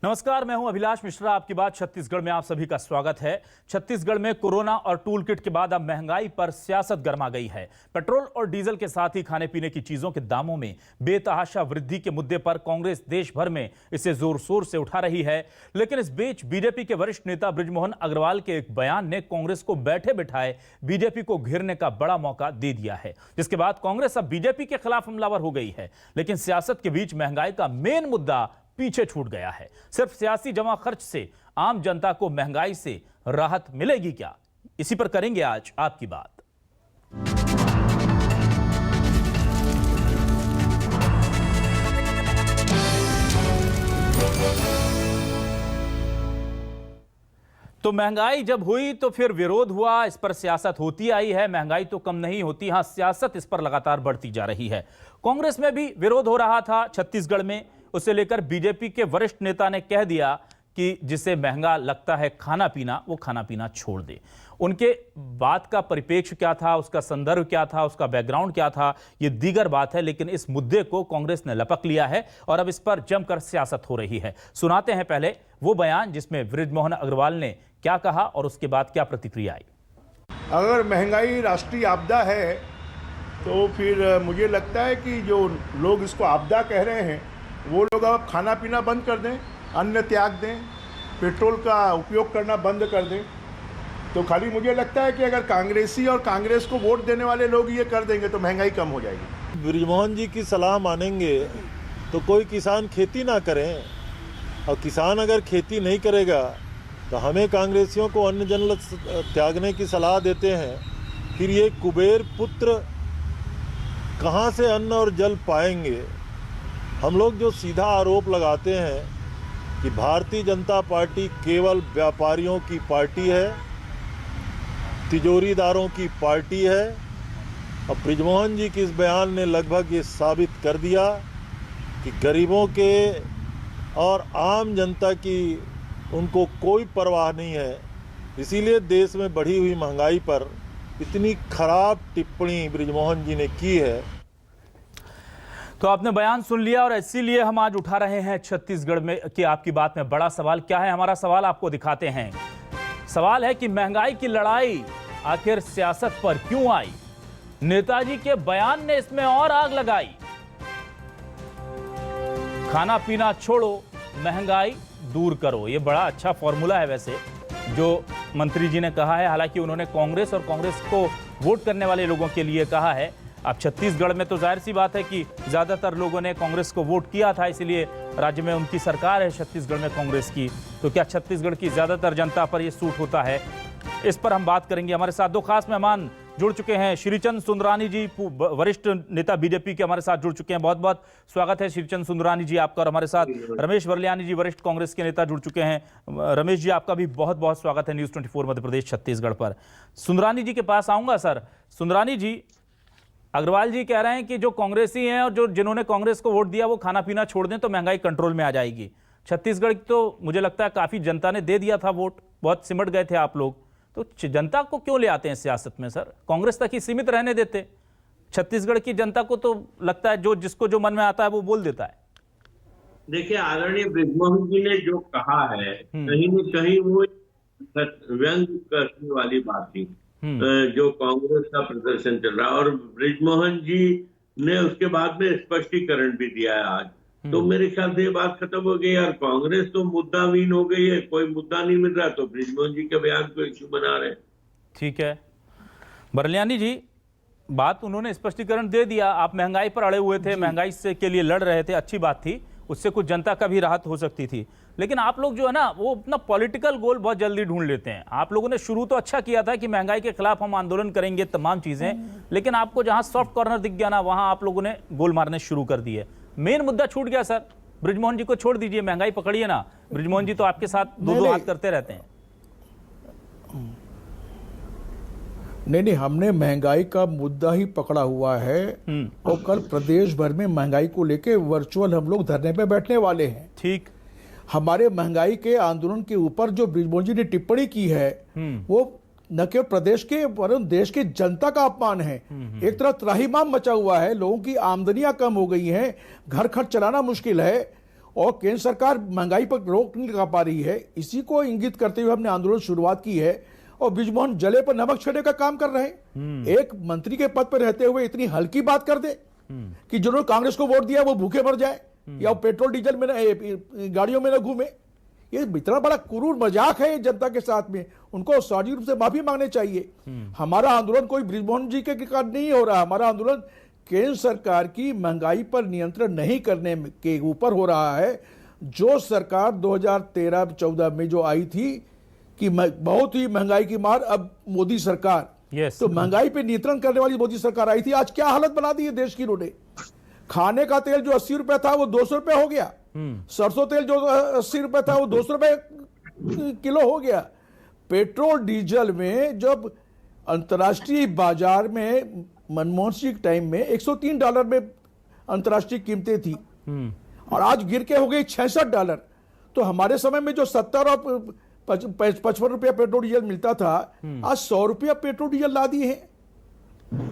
नमस्कार, मैं हूं अभिलाष मिश्रा। आपकी बात छत्तीसगढ़ में आप सभी का स्वागत है। छत्तीसगढ़ में कोरोना और टूल किट के बाद अब महंगाई पर सियासत गर्मा गई है। पेट्रोल और डीजल के साथ ही खाने पीने की चीजों के दामों में बेतहाशा वृद्धि के मुद्दे पर कांग्रेस देश भर में इसे जोर शोर से उठा रही है। लेकिन इस बीच बीजेपी के वरिष्ठ नेता बृजमोहन अग्रवाल के एक बयान ने कांग्रेस को बैठे बिठाए बीजेपी को घेरने का बड़ा मौका दे दिया है, जिसके बाद कांग्रेस अब बीजेपी के खिलाफ हमलावर हो गई है। लेकिन सियासत के बीच महंगाई का मेन मुद्दा पीछे छूट गया है। सिर्फ सियासी जमा खर्च से आम जनता को महंगाई से राहत मिलेगी क्या? इसी पर करेंगे आज आपकी बात। तो महंगाई जब हुई तो फिर विरोध हुआ, इस पर सियासत होती आई है। महंगाई तो कम नहीं होती, हां सियासत इस पर लगातार बढ़ती जा रही है। कांग्रेस में भी विरोध हो रहा था छत्तीसगढ़ में, उसे लेकर बीजेपी के वरिष्ठ नेता ने कह दिया कि जिसे महंगा लगता है खाना पीना, वो खाना पीना छोड़ दे। उनके बात का परिप्रेक्ष्य क्या था, उसका संदर्भ क्या था, उसका बैकग्राउंड क्या था, ये दीगर बात है। लेकिन इस मुद्दे को कांग्रेस ने लपक लिया है और अब इस पर जमकर सियासत हो रही है। सुनाते हैं पहले वो बयान जिसमें बृजमोहन अग्रवाल ने क्या कहा और उसके बाद क्या प्रतिक्रिया आई। अगर महंगाई राष्ट्रीय आपदा है तो फिर मुझे लगता है कि जो लोग इसको आपदा कह रहे हैं वो लोग अब खाना पीना बंद कर दें, अन्न त्याग दें, पेट्रोल का उपयोग करना बंद कर दें। तो खाली मुझे लगता है कि अगर कांग्रेसी और कांग्रेस को वोट देने वाले लोग ये कर देंगे तो महंगाई कम हो जाएगी। बृजमोहन जी की सलाह मानेंगे तो कोई किसान खेती ना करें, और किसान अगर खेती नहीं करेगा तो हमें कांग्रेसियों को अन्न जल त्यागने की सलाह देते हैं। फिर ये कुबेर पुत्र कहाँ से अन्न और जल पाएंगे? हम लोग जो सीधा आरोप लगाते हैं कि भारतीय जनता पार्टी केवल व्यापारियों की पार्टी है, तिजोरीदारों की पार्टी है, और बृजमोहन जी के इस बयान ने लगभग ये साबित कर दिया कि गरीबों के और आम जनता की उनको कोई परवाह नहीं है। इसीलिए देश में बढ़ी हुई महंगाई पर इतनी खराब टिप्पणी बृजमोहन जी ने की है। तो आपने बयान सुन लिया और इसीलिए हम आज उठा रहे हैं छत्तीसगढ़ में कि आपकी बात में बड़ा सवाल क्या है। हमारा सवाल आपको दिखाते हैं। सवाल है कि महंगाई की लड़ाई आखिर सियासत पर क्यों आई? नेताजी के बयान ने इसमें और आग लगाई। खाना पीना छोड़ो, महंगाई दूर करो, ये बड़ा अच्छा फॉर्मूला है वैसे जो मंत्री जी ने कहा है। हालांकि उन्होंने कांग्रेस और कांग्रेस को वोट करने वाले लोगों के लिए कहा है। अब छत्तीसगढ़ में तो जाहिर सी बात है कि ज़्यादातर लोगों ने कांग्रेस को वोट किया था, इसलिए राज्य में उनकी सरकार है छत्तीसगढ़ में कांग्रेस की। तो क्या छत्तीसगढ़ की ज़्यादातर जनता पर ये सूट होता है? इस पर हम बात करेंगे। हमारे साथ दो खास मेहमान जुड़ चुके हैं। श्रीचंद सुंदरानी जी, वरिष्ठ नेता बीजेपी के, हमारे साथ जुड़ चुके हैं। बहुत बहुत स्वागत है श्रीचंद सुंदरानी जी आपका। और हमारे साथ रमेश वर्लियानी जी, वरिष्ठ कांग्रेस के नेता, जुड़ चुके हैं। रमेश जी आपका भी बहुत बहुत स्वागत है न्यूज़ 24 मध्य प्रदेश छत्तीसगढ़ पर। सुंदरानी जी के पास आऊँगा। सर सुंदरानी जी, अग्रवाल जी कह रहे हैं कि जो कांग्रेसी हैं और जिन्होंने कांग्रेस को वोट दिया वो खाना पीना छोड़ दें तो महंगाई कंट्रोल में आ जाएगी। छत्तीसगढ़ तो मुझे लगता है काफ़ी जनता ने दे दिया था वोट, बहुत सिमट गए थे आप लोग। तो जनता को क्यों ले आते हैं सियासत में सर? कांग्रेस तक ही सीमित रहने देते। छत्तीसगढ़ की जनता को तो लगता है जो जिसको जो मन में आता है वो बोल देता है। देखिए, आदरणीय बृजमोहन जी ने जो कहा है कहीं न कहीं वो व्यंग करने वाली बात थी जो कांग्रेस का प्रदर्शन चल रहा है। और बृजमोहन जी ने उसके बाद में स्पष्टीकरण भी दिया है आज। तो मेरे ख्याल से ये बात खत्म हो गई यार। कांग्रेस तो मुद्दाहीन हो गई है, कोई मुद्दा नहीं मिल रहा तो बृजमोहन जी के बयान को इश्यू बना रहे हैं। ठीक है बरलियानी जी, बात उन्होंने स्पष्टीकरण दे दिया। आप महंगाई पर अड़े हुए थे, महंगाई से के लिए लड़ रहे थे, अच्छी बात थी, उससे कुछ जनता का भी राहत हो सकती थी। लेकिन आप लोग जो है ना वो अपना पॉलिटिकल गोल बहुत जल्दी ढूंढ लेते हैं। आप लोगों ने शुरू तो अच्छा किया था कि महंगाई के खिलाफ हम आंदोलन करेंगे, तमाम चीजें, लेकिन आपको जहां सॉफ्ट कॉर्नर दिख गया ना वहां आप लोगों ने गोल मारने शुरू कर दिए। मेन मुद्दा छूट गया सर। बृजमोहन जी को छोड़ दीजिए, महंगाई पकड़िए ना। बृजमोहन जी तो आपके साथ दो हाथ करते रहते हैं। नहीं, हमने महंगाई का मुद्दा ही पकड़ा हुआ है और कल प्रदेश भर में महंगाई को लेके वर्चुअल हम लोग धरने पे बैठने वाले हैं। ठीक, हमारे महंगाई के आंदोलन के ऊपर जो बृजमोहन जी ने टिप्पणी की है वो न केवल प्रदेश के वरन देश की जनता का अपमान है। एक तरफ त्राहिमाम मचा हुआ है, लोगों की आमदनियां कम हो गई हैं, घर खर्च चलाना मुश्किल है, और केंद्र सरकार महंगाई पर रोक नहीं लगा पा रही है। इसी को इंगित करते हुए हमने आंदोलन शुरुआत की है और बृजमोहन जले पर नमक छिड़कने का काम कर रहे हैं। एक मंत्री के पद पर रहते हुए इतनी हल्की बात कर दे कि जिन्होंने कांग्रेस को वोट दिया वो भूखे मर जाए या पेट्रोल डीजल में गाड़ियों में न घूमे। ये इतना बड़ा क्रूर मजाक है जनता के साथ में। उनको सार्वजनिक रूप से माफी मांगनी चाहिए। हमारा आंदोलन कोई बृजमोहन जी के कारण नहीं हो रहा। हमारा आंदोलन केंद्र सरकार की महंगाई पर नियंत्रण नहीं करने के ऊपर हो रहा है। जो सरकार 2013-14 में जो आई थी कि बहुत ही महंगाई की मार, अब मोदी सरकार तो महंगाई पे नियंत्रण करने वाली मोदी सरकार आई थी। आज क्या हालत बना दी है देश की इन्होंने। खाने का तेल जो 80 रुपए था वो 200 रुपए हो गया। सरसों तेल जो 80 रुपए था वो 200 रुपए किलो हो गया। पेट्रोल डीजल में जब अंतर्राष्ट्रीय बाजार में मनमोहन सिंह टाइम में $103 में अंतर्राष्ट्रीय कीमतें थी और आज गिर के हो गई $66। तो हमारे समय में जो 70 और 55 रुपया पेट्रोल डीजल मिलता था, आज 100 रुपया पेट्रोल डीजल ला दिए हैं।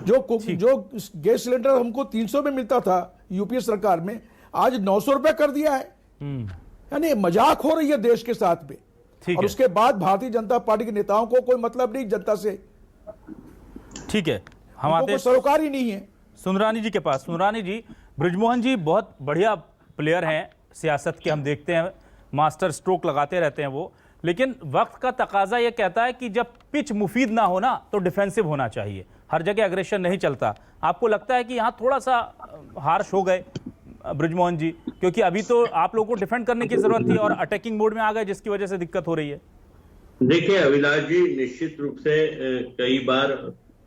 जो गैस सिलेंडर हमको 300 में मिलता था यूपीए सरकार में, आज 900 रुपया कर दिया है। यानी मजाक हो रही है देश के साथ में। और उसके बाद भारतीय जनता पार्टी के नेताओं को कोई मतलब नहीं जनता से। ठीक है, हम आते सरोकार ही नहीं है। सुंदरानी जी के पास। सुंदरानी जी, बृजमोहन जी बहुत बढ़िया प्लेयर हैं सियासत के, हम देखते हैं मास्टर स्ट्रोक लगाते रहते हैं वो, लेकिन वक्त का तकाजा ये कहता है कि जब पिच मुफीद ना हो ना तो डिफेंसिव होना चाहिए। हर जगह एग्रेशन नहीं चलता। आपको लगता है कि यहाँ थोड़ा सा हार्श हो गए बृजमोहन जी, क्योंकि अभी तो आप लोगों को डिफेंड करने की जरूरत थी और अटैकिंग मोड में आ गए जिसकी वजह से दिक्कत हो रही है? देखिए अभिलाष जी, निश्चित रूप से कई बार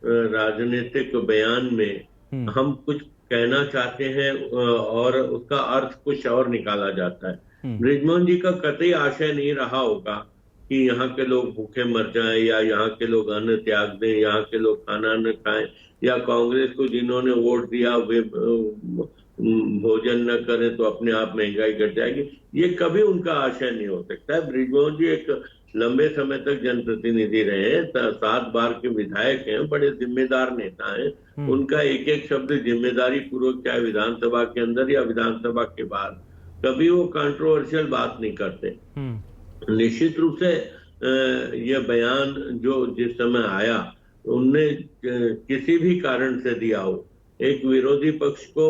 राजनीतिक बयान में हम कुछ कहना चाहते हैं और उसका अर्थ कुछ और निकाला जाता है। बृजमोहन जी का कतई आशय नहीं रहा होगा कि यहाँ के लोग भूखे मर जाएं या यहाँ के लोग अन्न त्याग दें, यहाँ के लोग खाना न खाएं, या कांग्रेस को जिन्होंने वोट दिया वे भोजन न करें तो अपने आप महंगाई घट जाएगी। ये कभी उनका आशय नहीं हो सकता है। बृजमोहन जी एक लंबे समय तक जनप्रतिनिधि रहे हैं, 7 बार के विधायक हैं, बड़े जिम्मेदार नेता हैं। उनका एक एक शब्द जिम्मेदारी पूर्वक, चाहे विधानसभा के अंदर या विधानसभा के बाहर, कभी वो कंट्रोवर्शियल बात नहीं करते। निश्चित रूप से यह बयान जो जिस समय आया उनने किसी भी कारण से दिया हो, एक विरोधी पक्ष को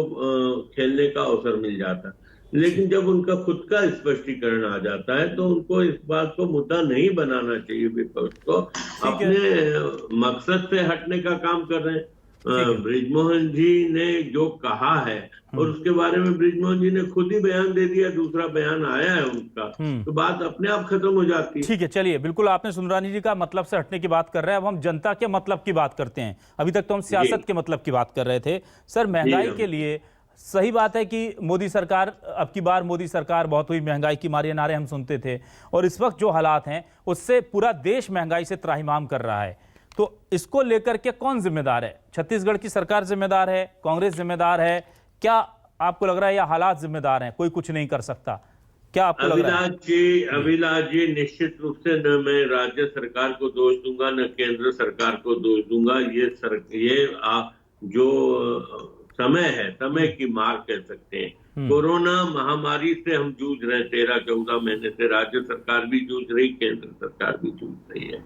खेलने का अवसर मिल जाता, लेकिन जब उनका खुद का स्पष्टीकरण आ जाता है तो उनको इस बात को मुद्दा नहीं बनाना चाहिए। विपक्ष को अपने मकसद से हटने का काम कर रहे हैं। बृजमोहन जी ने जो कहा है और उसके बारे में बृजमोहन जी ने खुद ही बयान दे दिया, दूसरा बयान आया है उनका, तो बात अपने आप खत्म हो जाती है। ठीक है, चलिए, बिल्कुल आपने सुंदरानी जी का मतलब से हटने की बात कर रहे हैं। अब हम जनता के मतलब की बात करते हैं। अभी तक तो हम सियासत के मतलब की बात कर रहे थे। सर, महंगाई के लिए सही बात है कि मोदी सरकार, अब की बार मोदी सरकार बहुत हुई, महंगाई की मारी नारे हम सुनते थे, और इस वक्त जो हालात हैं उससे पूरा देश महंगाई से त्राहिमाम कर रहा है। तो इसको लेकर के कौन जिम्मेदार है? छत्तीसगढ़ की सरकार जिम्मेदार है? कांग्रेस जिम्मेदार है? क्या आपको लग रहा है या हालात जिम्मेदार हैं, कोई कुछ नहीं कर सकता? क्या आपको लग रहा है? अभिलाष जी, निश्चित रूप से न मैं राज्य सरकार को दोष दूंगा न केंद्र सरकार को दोष दूंगा। ये जो समय है, समय की मार कह सकते हैं। कोरोना महामारी से हम जूझ रहे हैं 13-14 महीने से। राज्य सरकार भी जूझ रही, केंद्र सरकार भी जूझ रही है।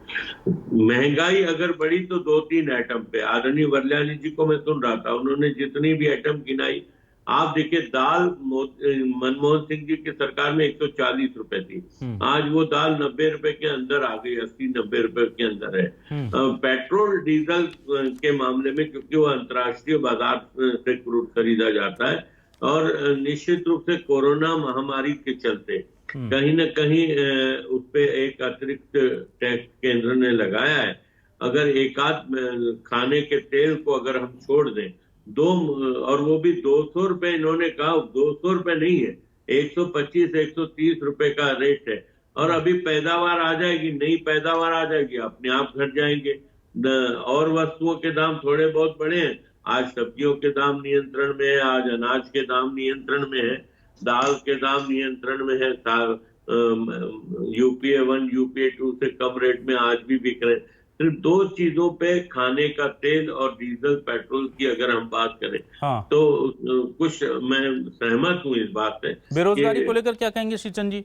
महंगाई अगर बढ़ी तो 2-3 आइटम पे, आदरणीय वरल्यानी जी को मैं सुन रहा था, उन्होंने जितनी भी आइटम गिनाई, आप देखिए दाल मनमोहन सिंह जी की सरकार में 140 रुपए थी, आज वो दाल 90 रुपए के अंदर आ गई, 80-90 रुपए के अंदर है। पेट्रोल डीजल के मामले में, क्योंकि वो अंतर्राष्ट्रीय बाजार से क्रूड खरीदा जाता है, और निश्चित रूप से कोरोना महामारी के चलते कहीं न कहीं उस पे एक अतिरिक्त टैक्स केंद्र ने लगाया है। अगर एकाध खाने के तेल को अगर हम छोड़ दें, और वो भी 200 रुपए, इन्होंने कहा 200 रुपए नहीं है, 125-130 रुपए का रेट है। और अभी पैदावार आ जाएगी, नई पैदावार आ जाएगी, अपने आप घट जाएंगे। और वस्तुओं के दाम थोड़े बहुत बढ़े हैं, आज सब्जियों के दाम नियंत्रण में है, आज अनाज के दाम नियंत्रण में है, दाल के दाम नियंत्रण में है, UPA 1 UPA 2 से कम रेट में आज भी बिक रहे हैं। सिर्फ 2 चीजों पे, खाने का तेल और डीजल पेट्रोल की अगर हम बात करें, हाँ। तो कुछ मैं सहमत हूँ इस बात से। बेरोजगारी को लेकर क्या कहेंगे श्रीचंद जी?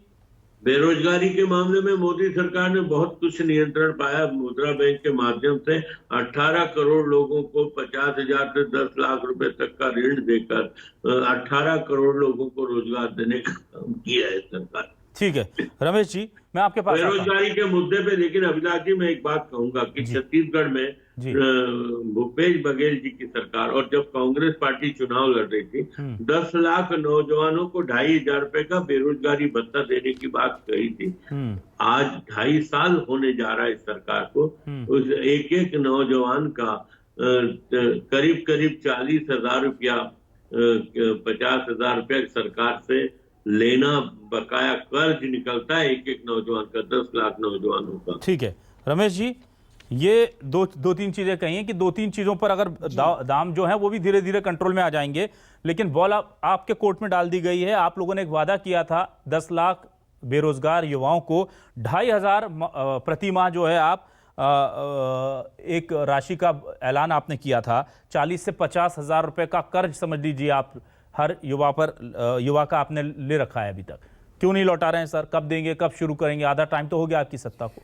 बेरोजगारी के मामले में मोदी सरकार ने बहुत कुछ नियंत्रण पाया। मुद्रा बैंक के माध्यम से 18 करोड़ लोगों को 50,000 से 10 लाख रुपए तक का ऋण देकर 18 करोड़ लोगों को रोजगार देने का काम किया है सरकार। ठीक है रमेश जी, मैं आपके पास आता हूं। बेरोजगारी के मुद्दे पे लेकिन अभिलाष जी, मैं एक बात कहूंगा कि छत्तीसगढ़ में भूपेश बघेल जी की सरकार, और जब कांग्रेस पार्टी चुनाव लड़ रही थी, 10 लाख नौजवानों को 2,500 रुपए का बेरोजगारी भत्ता देने की बात कही थी। आज 2.5 साल होने जा रहा है इस सरकार को, उस एक नौजवान का करीब 40,000 रुपया, 50,000 रुपया सरकार से लेना, बकाया कर्ज निकलता है एक नौजवान का, 10 लाख नौजवानों का। ठीक है रमेश जी, ये दो तीन चीजें कही हैं कि 2-3 चीजों पर अगर दाम जो है वो भी धीरे धीरे कंट्रोल में आ जाएंगे, लेकिन बॉल आपके कोर्ट में डाल दी गई है। आप लोगों ने एक वादा किया था 10 लाख बेरोजगार युवाओं को 2,500 प्रति माह जो है आप एक राशि का ऐलान आपने किया था। 40 से 50,000 रुपए का कर्ज समझ लीजिए आप हर युवा का आपने ले रखा है। अभी तक क्यों नहीं लौटा रहे हैं सर? कब देंगे, कब शुरू करेंगे? आधा टाइम तो हो गया आपकी सत्ता को।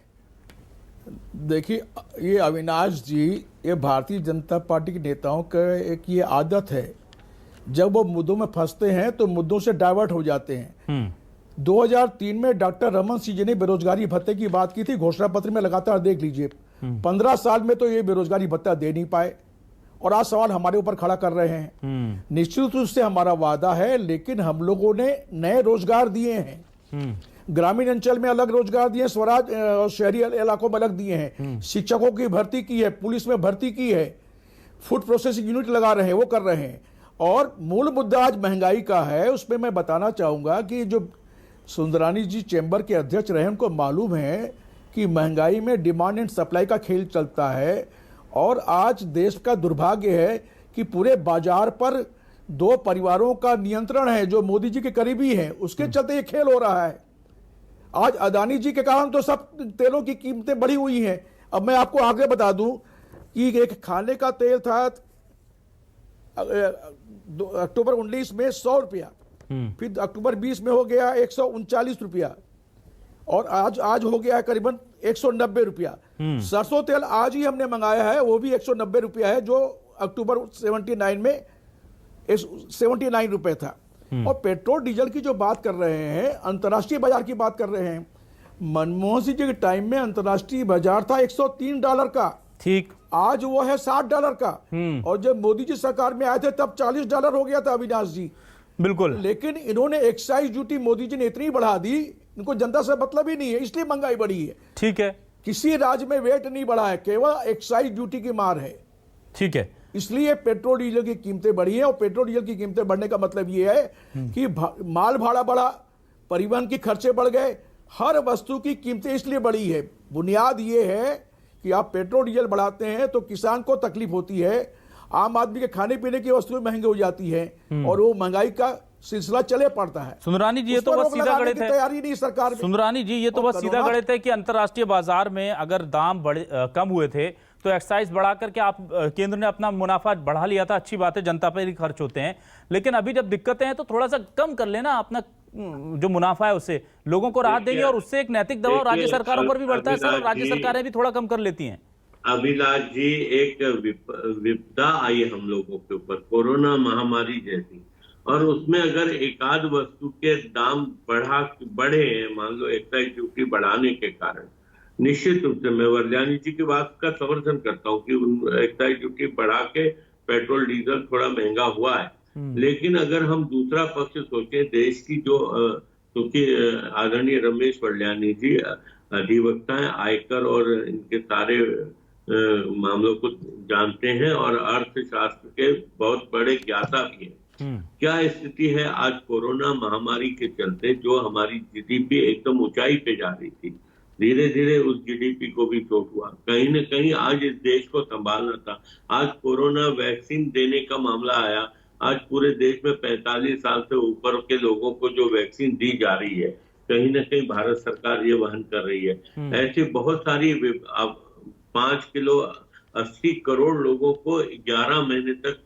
देखिए, ये अविनाश जी, ये भारतीय जनता पार्टी के नेताओं का एक ये आदत है, जब वो मुद्दों में फंसते हैं तो मुद्दों से डाइवर्ट हो जाते हैं। 2003 में डॉक्टर रमन सिंह जी ने बेरोजगारी भत्ते की बात की थी, घोषणा पत्र में लगातार देख लीजिए। 15 साल में तो ये बेरोजगारी भत्ता दे नहीं पाए, और आज सवाल हमारे ऊपर खड़ा कर रहे हैं। निश्चित रूप से हमारा वादा है, लेकिन हम लोगों ने नए रोजगार दिए हैं। ग्रामीण अंचल में अलग रोजगार दिए, स्वराज और शहरी इलाकों में अलग दिए हैं। शिक्षकों की भर्ती की है, पुलिस में भर्ती की है, फूड प्रोसेसिंग यूनिट लगा रहे हैं, वो कर रहे हैं। और मूल मुद्दा आज महंगाई का है। उसमें मैं बताना चाहूंगा कि जो सुंदरानी जी चैम्बर के अध्यक्ष रहे, उनको मालूम है कि महंगाई में डिमांड एंड सप्लाई का खेल चलता है। और आज देश का दुर्भाग्य है कि पूरे बाजार पर 2 परिवारों का नियंत्रण है जो मोदी जी के करीबी हैं, उसके चलते ये खेल हो रहा है। आज अदानी जी के कारण तो सब तेलों की कीमतें बढ़ी हुई हैं। अब मैं आपको आगे बता दूं कि एक खाने का तेल था अक्टूबर 19 में 100 रुपया, फिर अक्टूबर 20 में हो गया 139 रुपया, और आज हो गया है करीबन 190 रुपया। सरसों तेल आज ही हमने मंगाया है, वो भी 190 रुपया है, जो अक्टूबर 79 में 79 रुपए था। और पेट्रोल डीजल की जो बात कर रहे हैं, अंतर्राष्ट्रीय बाजार की बात कर रहे हैं, मनमोहन सिंह जी के टाइम में अंतर्राष्ट्रीय बाजार था $103 का, ठीक, आज वो है $60 का। और जब मोदी जी सरकार में आए थे तब $40 हो गया था अविनाश जी। बिल्कुल। लेकिन इन्होंने एक्साइज ड्यूटी मोदी जी ने इतनी बढ़ा दी, इनको जनता से मतलब ही नहीं है, इसलिए महंगाई बढ़ी है। ठीक है, किसी राज्य में वेट नहीं बढ़ा है, केवल एक्साइज ड्यूटी की मार है। ठीक है, इसलिए पेट्रोल डीजल की कीमतें बढ़ी हैं। और पेट्रोल डीजल की कीमतें बढ़ने का मतलब यह है कि माल भाड़ा बढ़ा, परिवहन के खर्चे बढ़ गए, हर वस्तु की कीमतें इसलिए बढ़ी है। बुनियाद यह है कि आप पेट्रोल डीजल बढ़ाते हैं तो किसान को तकलीफ होती है, आम आदमी के खाने पीने की वस्तुएं महंगी हो जाती है, और वो महंगाई का सिलसिला चले पड़ता है। सुंदरानी जी, ये तो बस सीधा गणित है, तैयारी नहीं सरकार। सुंदरानी जी, ये तो बस सीधा गणित है कि अंतर्राष्ट्रीय बाजार में अगर दाम कम हुए थे तो एक्साइज बढ़ा करके आप केंद्र ने अपना मुनाफा बढ़ा लिया था। अच्छी बात है, जनता पर ही खर्च होते हैं, लेकिन अभी जब दिक्कतें हैं तो थोड़ा सा कम कर लेना अपना जो मुनाफा है, उससे लोगों को राहत देंगे और उससे एक नैतिक दबाव राज्य सरकारों पर भी बढ़ता है सर, राज्य सरकारें भी थोड़ा कम कर लेती हैं। अभिलाष जी, एक विपदा आई हम लोगों के ऊपर, कोरोना महामारी जैसी, और उसमें अगर एकाध वस्तु के दाम बढ़े, मान लो एक्साइज ड्यूटी बढ़ाने के कारण, निश्चित रूप से मैं वर्ल्यानी जी की बात का समर्थन करता हूँ कि एक्साइज ड्यूटी बढ़ा के पेट्रोल डीजल थोड़ा महंगा हुआ है। लेकिन अगर हम दूसरा पक्ष सोचें, देश की जो, क्योंकि आदरणीय रमेश वर्ल्यानी जी अधिवक्ता हैं, आयकर और इनके सारे मामलों को जानते हैं और अर्थशास्त्र के बहुत बड़े ज्ञाता भी हैं। क्या स्थिति है आज कोरोना महामारी के चलते, जो हमारी जीडीपी एकदम ऊंचाई पे जा रही थी, धीरे धीरे उस जीडीपी को भी चोट हुआ। कहीं न कहीं आज इस देश को संभालना था। आज कोरोना वैक्सीन देने का मामला आया, आज पूरे देश में 45 साल से ऊपर के लोगों को जो वैक्सीन दी जा रही है, कहीं न कहीं भारत सरकार ये वहन कर रही है। ऐसी बहुत सारी 5 किलो 80 करोड़ लोगों को 11 महीने तक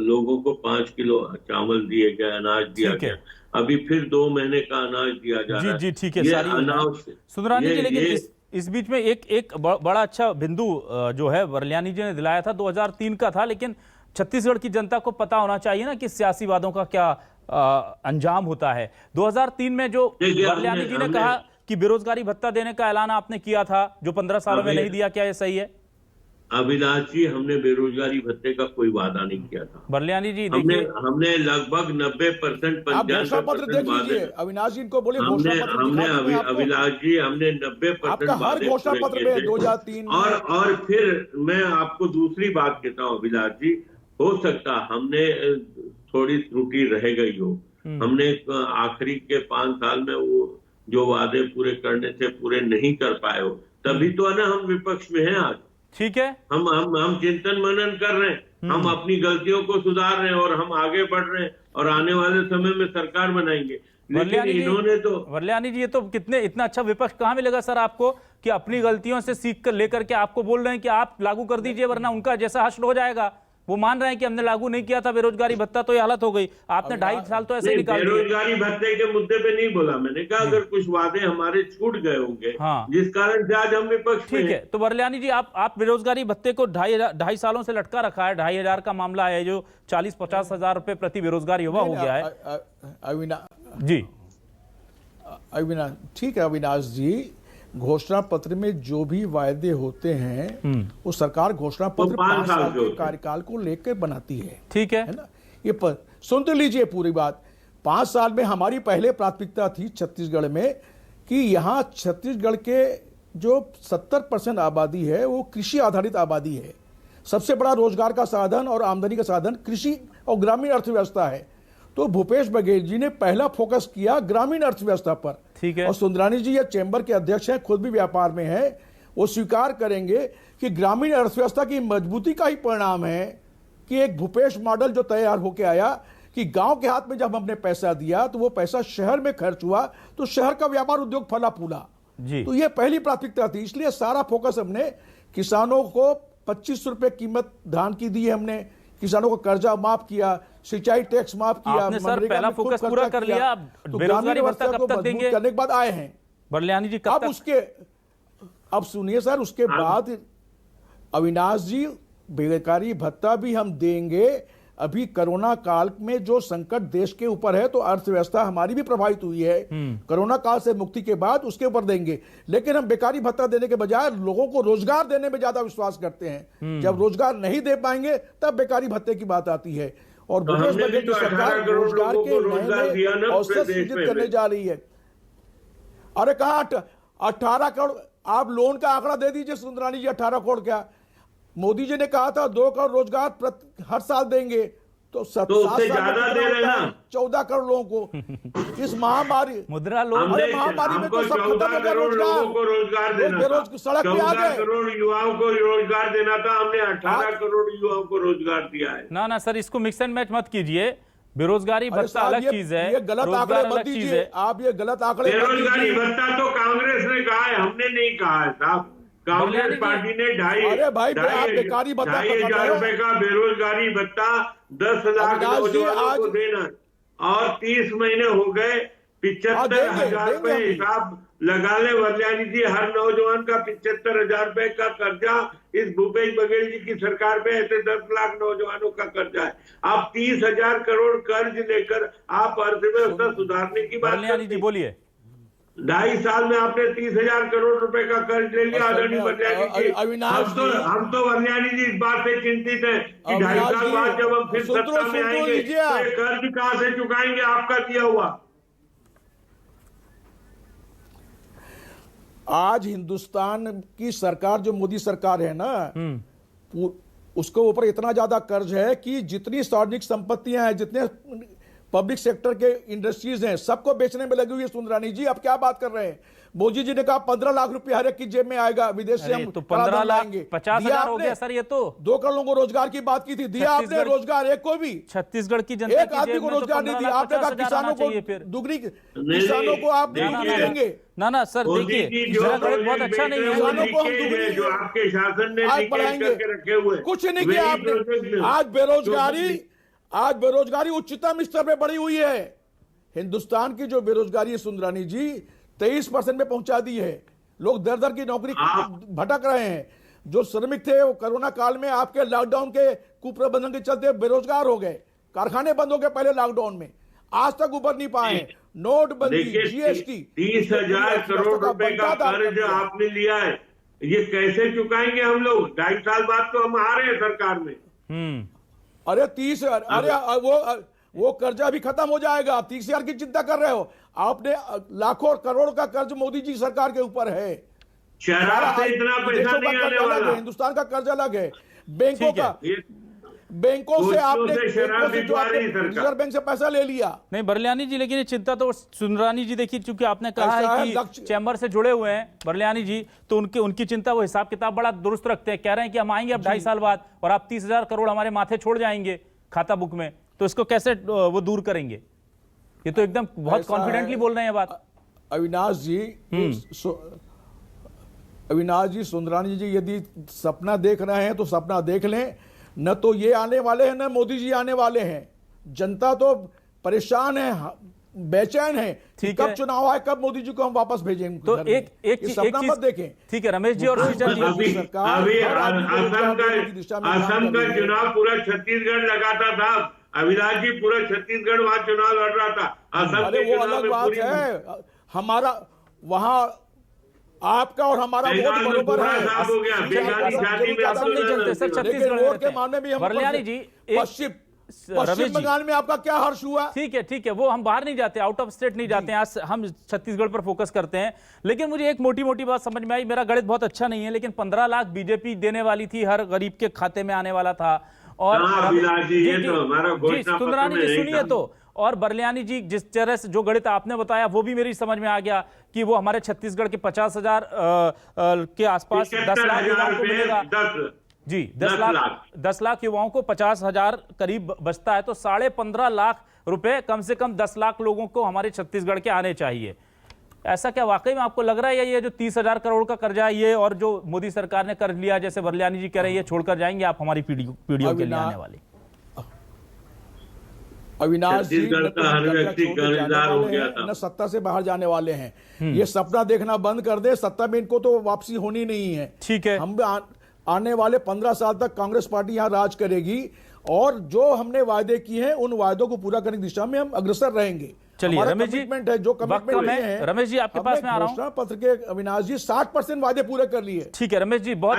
लोगों को 5 किलो चावल दिए गए, अनाज दिया ठीक है। गया। अभी फिर 2 महीने का अनाज दिया जा रहा है। जी ठीक है, ये सारी अनाज सुंदरानी जी, लेकिन इस बीच में एक बड़ा अच्छा बिंदु जो है वरल्यानी जी ने दिलाया था, 2003 का था, लेकिन छत्तीसगढ़ की जनता को पता होना चाहिए ना कि सियासी वादों का क्या अंजाम होता है। 2003 में जो वरल्यानी जी ने कहा कि बेरोजगारी भत्ता देने का ऐलान आपने किया था, जो 15 सालों में नहीं दिया, क्या ये सही है? अविनाश जी, हमने बेरोजगारी भत्ते का कोई वादा नहीं किया था। वरल्यानी जी हमने लगभग 90% आप घोषणा पत्र देख लीजिए, अविनाश जी इनको बोलिए घोषणा पत्र हमने अविनाश जी हमने 90% आपका हर घोषणा पत्र में 2003 और फिर मैं आपको दूसरी बात कहता हूँ अविनाश जी, हो सकता हमने थोड़ी त्रुटि रह गई हो, हमने आखिरी के 5 साल में वो जो वादे पूरे करने थे पूरे नहीं कर पाए हो, तभी तो है ना हम विपक्ष में हैं आज। ठीक है, हम चिंतन मनन कर रहे हैं, हम अपनी गलतियों को सुधार रहे हैं और हम आगे बढ़ रहे हैं और आने वाले समय में सरकार बनाएंगे। लेकिन इन्होंने तो वरल्यानी जी, ये तो इतना अच्छा विपक्ष कहाँ मिलेगा सर आपको कि अपनी गलतियों से सीख कर लेकर के आपको बोल रहे हैं कि आप लागू कर दीजिए वरना उनका जैसा हश्र हो जाएगा। वो मान रहे हैं कि हमने लागू नहीं किया था बेरोजगारी भत्ता, तो ये हालत हो गई। आपने 2.5 साल तो ऐसे निकाल दिए। बेरोजगारी भत्ते के मुद्दे पे नहीं बोला मैंने, कहा अगर कुछ वादे हमारे छूट गए होंगे, हाँ, जिस कारण से आज हम विपक्ष में। ठीक है, तो वरल्यानी जी आप बेरोजगारी भत्ते को 2.5 सालों से लटका रखा है। 2,500 का मामला है जो 40-50 हजार रुपए प्रति बेरोजगार युवा हो गया है। अविनाश ठीक है, अविनाश जी घोषणा पत्र में जो भी वायदे होते हैं वो सरकार घोषणा पत्र 5 साल के कार्यकाल को लेकर बनाती है। ठीक है ना, ये सुन तो लीजिए पूरी बात। 5 साल में हमारी पहले प्राथमिकता थी छत्तीसगढ़ में कि यहाँ छत्तीसगढ़ के जो 70% आबादी है वो कृषि आधारित आबादी है। सबसे बड़ा रोजगार का साधन और आमदनी का साधन कृषि और ग्रामीण अर्थव्यवस्था है। तो भूपेश बघेल जी ने पहला फोकस किया ग्रामीण अर्थव्यवस्था पर। ठीक है, और सुंदरानी जी या चैम्बर के अध्यक्ष हैं, खुद भी व्यापार में है, वो स्वीकार करेंगे कि ग्रामीण अर्थव्यवस्था की मजबूती का ही परिणाम है कि एक भूपेश मॉडल जो तैयार होकर आया कि गांव के हाथ में जब हमने पैसा दिया तो वो पैसा शहर में खर्च हुआ, तो शहर का व्यापार उद्योग फला फूला। तो ये पहली प्राथमिकता थी, इसलिए सारा फोकस हमने किसानों को 25 रुपए कीमत धान की दी है, हमने किसानों को कर्जा माफ किया, सिंचाई टैक्स माफ किया। आपने सर पहला फोकस पूरा कर लिया, तो बेरोजगारी भत्ता कब तक देंगे? करने के बाद आए हैं वरल्यानी जी, अब सुनिए सर, उसके बाद अविनाश जी बेरोजगारी भत्ता भी हम देंगे। अभी कोरोना काल में जो संकट देश के ऊपर है तो अर्थव्यवस्था हमारी भी प्रभावित हुई है, कोरोना काल से मुक्ति के बाद उसके ऊपर देंगे। लेकिन हम बेकारी भत्ता देने के बजाय लोगों को रोजगार देने में ज्यादा विश्वास करते हैं। जब रोजगार नहीं दे पाएंगे तब बेकारी भत्ते की बात आती है। और भूपेश बघेल की सरकार रोजगार के नए अवसर सृजित करने जा रही है। अरे कहा 18 करोड़, आप लोन का आंकड़ा दे दीजिए सुंदरानी जी, 18 करोड़ क्या? मोदी जी ने कहा था 2 करोड़ रोजगार हर साल देंगे, तो 7 उससे ज्यादा दे रहे ना, 14 करोड़ लोगों को इस महामारी मुद्रा लोन महामारी में तो सब खत्म हो गया। 14 करोड़ लोगों को रोजगार देना था, सड़क पे आ 14 गए। करोड़ युवाओं को रोजगार देना था, हमने 18 करोड़ युवाओं को रोजगार दिया है। ना सर, इसको मिक्स एंड मैच मत कीजिए। बेरोजगारी भत्ता अलग चीज है, ये गलत आंकड़े मत दीजिए, आप ये गलत आंकड़े मत बेरोजगारी दीजिए। भत्ता तो कांग्रेस ने कहा है, हमने नहीं कहा है साहब। कांग्रेस पार्टी ने 2,500 रुपए का बेरोजगारी भत्ता 10 लाख नौजवानों को देना, और 30 महीने हो गए, 75,000 रुपए हिसाब लगा ले वरल्यानी जी। हर नौजवान का 75,000 रुपए का कर्जा इस भूपेश बघेल जी की सरकार पे, ऐसे 10 लाख नौजवानों का कर्जा है। आप 30,000 करोड़ कर्ज लेकर आप अर्थव्यवस्था सुधारने की बात करते हैं। बोलिए, 2.5 साल में आपने 30,000 करोड़ रुपए का कर्ज ले लिया आदरणीय वरल्यानी जी। हम तो वरल्यानी जी इस बात से चिंतित हैं कि 2.5 साल बाद जब हम फिर सत्ता में आएंगे तो ये कर्ज कहां से चुकाएंगे आपका दिया हुआ। आज हिंदुस्तान की सरकार जो मोदी सरकार है ना, उसके ऊपर इतना ज्यादा कर्ज है कि जितनी सार्वजनिक संपत्तियां हैं, जितने पब्लिक सेक्टर के इंडस्ट्रीज हैं, सबको बेचने में लगी हुई है सुंदरानी जी। आप क्या बात कर रहे हैं? मोदी जी ने कहा 15 लाख रुपया हर एक की जेब में आएगा, विदेश से हम तो 15 लाख 50,000 हो गया सर। ये तो 2 करोड़ को रोजगार की बात की थी, दिया आपने रोजगार एक को भी? छत्तीसगढ़ की जनता एक आदमी को रोजगार नहीं दिया आपने। कहा किसानों को दुगनी, किसानों को आप दुगनी देंगे। ना सर देखिए, बहुत अच्छा नहीं है। किसानों को हम दुगनी जो आपके शासन ने आज बढ़ाएंगे, रखे हुए कुछ नहीं किया आपने। आज बेरोजगारी उच्चतम स्तर पे बढ़ी हुई है। हिंदुस्तान की जो बेरोजगारी है सुंदरानी जी 23% में पहुंचा दी है। लोग दर दर की नौकरी भटक रहे हैं। जो श्रमिक थे वो कोरोना काल में आपके लॉकडाउन के कुप्रबंधन के चलते बेरोजगार हो गए, कारखाने बंद हो गए पहले लॉकडाउन में, आज तक उभर नहीं पाए हैं। नोटबंदी, जीएसटी, 30,000 करोड़ रुपए का कर्ज आपने लिया है, ये कैसे चुकाएंगे हम लोग? 2.5 साल बाद तो हम आ रहे हैं सरकार में। अरे 30, अरे वो कर्जा भी खत्म हो जाएगा। आप 30,000 की चिंता कर रहे हो? आपने लाखों करोड़ का कर्ज मोदी जी सरकार के ऊपर है। शराब से इतना पैसा नहीं आने वाला। हिंदुस्तान का कर्ज अलग है, बैंकों का, बैंकों से आपने रिजर्व बैंक से पैसा ले लिया। नहीं बरलियानी जी, लेकिन ये चिंता तो सुंदरानी जी देखिए, चूंकि आपने कहा है कि चैम्बर से जुड़े हुए हैं बरलियानी जी, तो उनकी चिंता, वो हिसाब किताब बड़ा दुरुस्त रखते हैं। कह रहे हैं कि हम आएंगे अब 2.5 साल बाद और आप 30,000 करोड़ हमारे माथे छोड़ जाएंगे खाता बुक में, तो इसको कैसे वो दूर करेंगे? ये तो एकदम बहुत कॉन्फिडेंटली बोल रहे हैं बात। अविनाश जी, सुंदरानी जी, यदि सपना देख रहे हैं तो सपना देख लें। न तो ये आने वाले हैं, न मोदी जी आने वाले हैं। जनता तो परेशान है, बेचैन है। कब चुनाव आए, कब मोदी जी को हम वापस भेजेंगे? तो एक सपना मत देखें। ठीक है रमेश जी और अभी असम का चुनाव पूरा छत्तीसगढ़ लगाता था। अविनाश जी, पूरा छत्तीसगढ़ वहां चुनाव लड़ रहा था। असम के वो अलग बात है। हमारा वहां आपका और हमारा वोट बराबर है। लेकिन वोट के मामले में पश्चिम बंगाल में आपका क्या हर्ष हुआ? ठीक है, वो हम बाहर नहीं जाते, आउट ऑफ स्टेट नहीं जाते हैं। आज हम छत्तीसगढ़ पर फोकस करते हैं। लेकिन मुझे एक मोटी मोटी बात समझ में आई, मेरा गणित बहुत अच्छा नहीं है, लेकिन 15 लाख बीजेपी देने वाली थी, हर गरीब के खाते में आने वाला था। और सुंदरानी जी सुनिए तो, और बरलियानी जी, जिस तरह से जो गणित आपने बताया वो भी मेरी समझ में आ गया कि वो हमारे छत्तीसगढ़ के 50,000 के आसपास 10 लाख युवाओं को मिलेगा। जी 10 लाख युवाओं को 50,000 करीब बचता है, तो 15.5 लाख रुपए कम से कम 10 लाख लोगों को हमारे छत्तीसगढ़ के आने चाहिए। ऐसा क्या वाकई में आपको लग रहा है ये जो 30,000 करोड़ का कर्जा है, ये और जो मोदी सरकार ने कर्ज लिया, जैसे बरलियानी जी कह रहे हैं, ये छोड़कर जाएंगे आप हमारी पीढ़ियों के लिए आने वाली? अविनाश जी न सत्ता से बाहर जाने वाले हैं। ये सपना देखना बंद कर दे, सत्ता में इनको तो वापसी होनी नहीं है। ठीक है, हम आने वाले 15 साल तक कांग्रेस पार्टी यहां राज करेगी और जो हमने वायदे किए हैं उन वायदों को पूरा करने की दिशा में हम अग्रसर रहेंगे। चलिए रमेश जी, जो कमिटमेंट है, रमेश जी आपके पास में आ रहा हूं। पत्र के अविनाश जी 60% वादे पूरे कर लिए। ठीक है रमेश जी, बहुत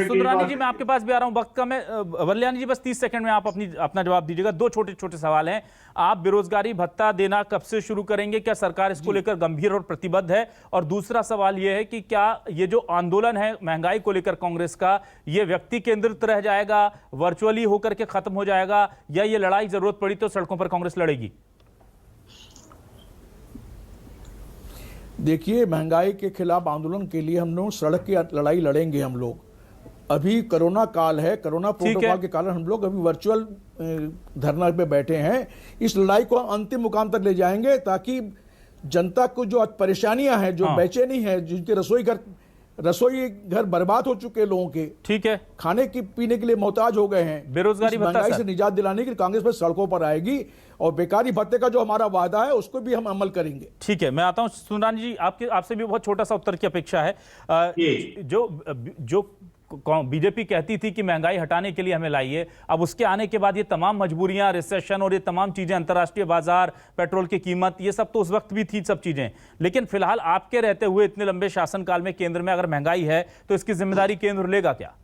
सुंदरानी जी मैं आपके पास भी आ रहा हूं, वक्त कम है। बरलियानी जी बस 30 सेकंड में आप अपना जवाब दीजिएगा। 2 छोटे छोटे सवाल हैं। आप बेरोजगारी भत्ता देना कब से शुरू करेंगे? क्या सरकार इसको लेकर गंभीर और प्रतिबद्ध है? और दूसरा सवाल यह है कि क्या ये जो आंदोलन है महंगाई को लेकर कांग्रेस का, ये व्यक्ति केंद्रित रह जाएगा, वर्चुअली होकर के खत्म हो जाएगा, या ये लड़ाई जरूरत पड़ी तो सड़कों पर कांग्रेस लड़ेगी? देखिए, महंगाई के खिलाफ आंदोलन के लिए हम लोग सड़क की लड़ाई लड़ेंगे। हम लोग अभी कोरोना काल है, कोरोना प्रोटोकॉल के कारण हम लोग अभी वर्चुअल धरना पे बैठे हैं। इस लड़ाई को अंतिम मुकाम तक ले जाएंगे ताकि जनता को जो परेशानियां हैं, जो बेचैनी है, जिनके रसोई घर बर्बाद हो चुके लोगों के, ठीक है, खाने की पीने के लिए मोहताज हो गए हैं, बेरोजगारी महंगाई से निजात दिलाने के लिए कांग्रेस पर सड़कों पर आएगी और बेकारी भत्ते का जो हमारा वादा है उसको भी हम अमल करेंगे। ठीक है, मैं आता हूं सुंदरानी जी, आपसे भी बहुत छोटा सा उत्तर की अपेक्षा है। जो बीजेपी कहती थी कि महंगाई हटाने के लिए हमें लाइए, अब उसके आने के बाद ये तमाम मजबूरियां, रिसेशन और ये तमाम चीजें, अंतर्राष्ट्रीय बाजार, पेट्रोल की कीमत, ये सब तो उस वक्त भी थी सब चीजें, लेकिन फिलहाल आपके रहते हुए इतने लंबे शासनकाल में केंद्र में अगर महंगाई है तो इसकी जिम्मेदारी केंद्र लेगा क्या?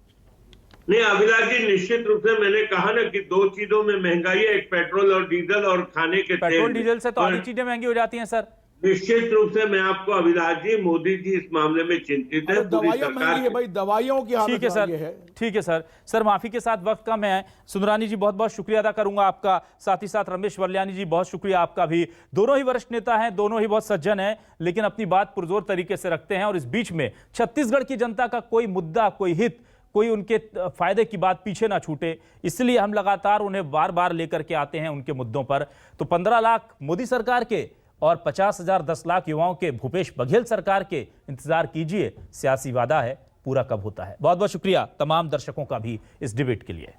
नहीं अभिलाष जी, निश्चित रूप से मैंने कहा ना कि 2 चीजों में महंगाई है, एक पेट्रोल और डीजल और खाने के पेट्रोल डीजल से तो आधी चीजें महंगी हो जाती हैं सर। निश्चित रूप से मैं आपको अभिलाष जी, मोदी जी इस मामले में चिंतित है। अरे पूरी दवाइयां महंगी है भाई, दवाइयों की हालत ठीक है नाजुक सर, ठीक है सर। सर माफी के साथ वक्त कम है। सुंदरानी जी बहुत बहुत शुक्रिया अदा करूंगा आपका, साथ ही साथ रमेश वल्यानी जी बहुत शुक्रिया आपका भी। दोनों ही वरिष्ठ नेता हैं, दोनों ही बहुत सज्जन हैं, लेकिन अपनी बात पुरजोर तरीके से रखते हैं और इस बीच में छत्तीसगढ़ की जनता का कोई मुद्दा, कोई हित, कोई उनके फायदे की बात पीछे ना छूटे, इसलिए हम लगातार उन्हें बार बार लेकर के आते हैं उनके मुद्दों पर। तो 15 लाख मोदी सरकार के और 50,000 10 लाख युवाओं के भूपेश बघेल सरकार के इंतजार कीजिए, सियासी वादा है, पूरा कब होता है। बहुत बहुत शुक्रिया तमाम दर्शकों का भी इस डिबेट के लिए।